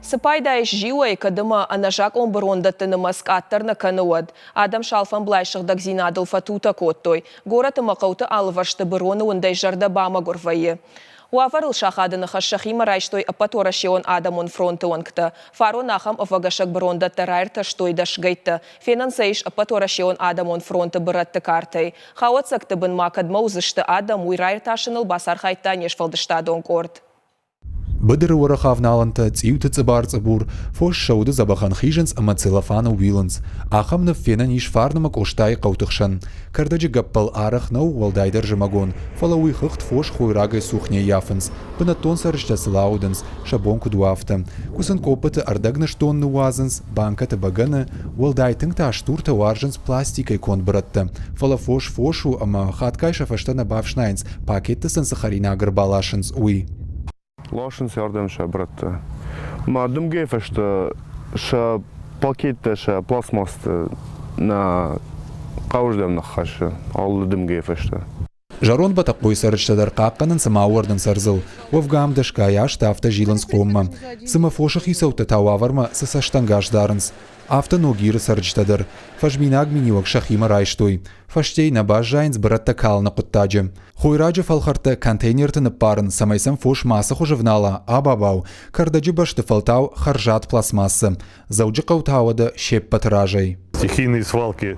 Сыпайдайш жиуай кадыма анажак омбыронда тынымас каттарна кануад. Адам шалфан блайшығдаг зинадыл фатута коттой. Гора тымақауты алывашты быроны ондай жарда бама горвайы. Уафарыл шахадыны хашшахима райштой апаторашион Адамон фронты онкта. Фаро нахам афагашак быронда тарайрта штой дашгайта. Финансейш апаторашион Адамон фронты быратты картай. Хауатсакты бын макадма узышты Адам уйрайрташыныл басар хайта нешфалдыштадон корт. Быдыры орахавналанта цивты цыбар цыбур, фош шауды забахан хиженс ама целофана уиланс. Ахамны фенан иш фарнама коштай қаутықшан. Кардаджи гаппал арах нау валдайдар жымагон. Фалауи хыхт фош хуйрагай сухне яфанс. Бынатон сарышчасы лауденс, шабонку дуафта. Кусан копыты ардагнаш тонны уазанс, банкаты баганы, валдайтыңта аштурта уаржанс пластикай кон братта. Фала фош фошу ама хаткай шафаштана бавшнайнс, пакетты сахарина гарбалашанс уи. Лошен сярдем ша братта. Ма дум гефешта ша пакетта ша пластмасты на қауждем на хаша. Аллы дум гефешта. Жарон батақой сарычтадар қаққанын сымауырдың сарзыл. Вовгамдыш каяш тафта жилынс қомма. Сыма фошық исауты тауаварма сысаштангашдарынс. Афта ногиры сарычтадар. Фажминаг минивак шахима райштой. Фаштей на бажайнс братта кална құттаджы. Хойраджы фалхарта контейнертыны парын самайсам фош масы хужывнала, абабау. Кардаджы башты фалтау харжат пластмассы. Зауджы қаутауады шеп патыражай. Стихийные свалки.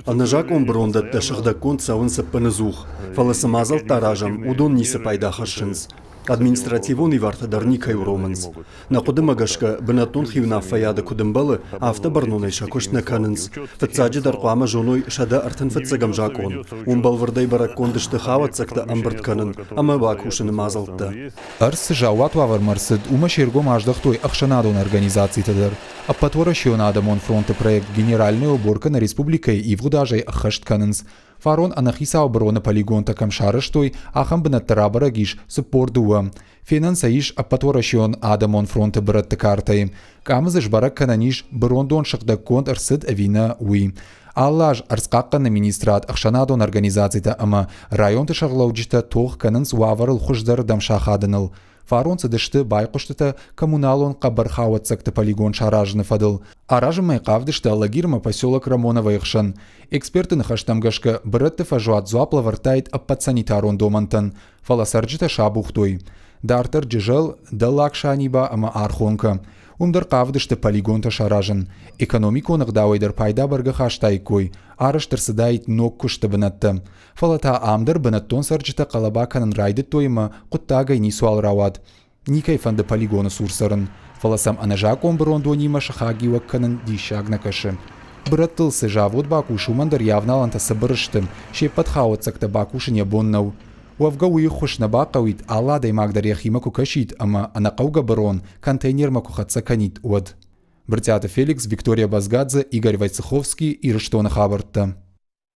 Анажак омбыронда ташығда кон сауын сыппанызух. Фаласымазал таражам удон нисы пайда харшыныз. Административон ивартадар никай уроманс. На кудымагашка бынатон хивна фаяда кудымбалы авто барнонай шакошт наканынс. Фатсаджи дарқуама жоной шада артын фатсагам жакон. Умбалвардай баракон дышты хаватсакта амбыртканын, ама бакушыны мазалтты. Арс жауат вавармарсыд ума шергом аждахтой ахшанадон организациятадар. Аппатворашион Адамон фронты проект генеральная уборка на республикой и вгудажай ахаштканынс. Фарон анахиса обороны полигонта камшарыштой ахам бынаттарабара гиш суппордуа. Финансаиш аппатворашион Адамон фронты быратты картай. Камызыш барак кананиш брондон шықда конт арсыд авина уи. Аллаж арсқаққаны министрат ахшанадон организацията ама районты шағлауджита тоқ канынс уаварыл хуждар дамшахадыныл. Фарон цыдышты байқұштыта коммуналон қабархауатсакты полигон шаражны фадыл. Аражымай қавдышты лагирма поселок Рамонова ихшан. Эксперты хаштамгашка братты фажуат зуапла вартайт аппатсанитарон домантан. Фаласарджита шабухтой. Дартар джижал далакшаниба ама архонка. Умдар қавдышты полигонта шаражын. Экономиконық дауайдар пайда барга хаштайкой. Арыштыр сыдайт нок күшті бінатты. Фалата амдар бінаттон сарджита қалабаканын райды тойма құттагай нисуал рауад. Никай фанды полигоны сурсарын. Фаласам анажак омбырондо нима шахаги вакканын дишагна кашы. Бұраттылсы жавод бакушу мандар явналанта сыбырыштым. Шеппат хауатсакта бакушын ябоннау. Уавгауи хушна бақауит алладай магдар яхимаку кашит, ама анақауга барон контейнер макухатса канит уад. Братята Феликс, Виктория Базгадзе, Игорь Войцеховский и Рыштона Хабарта.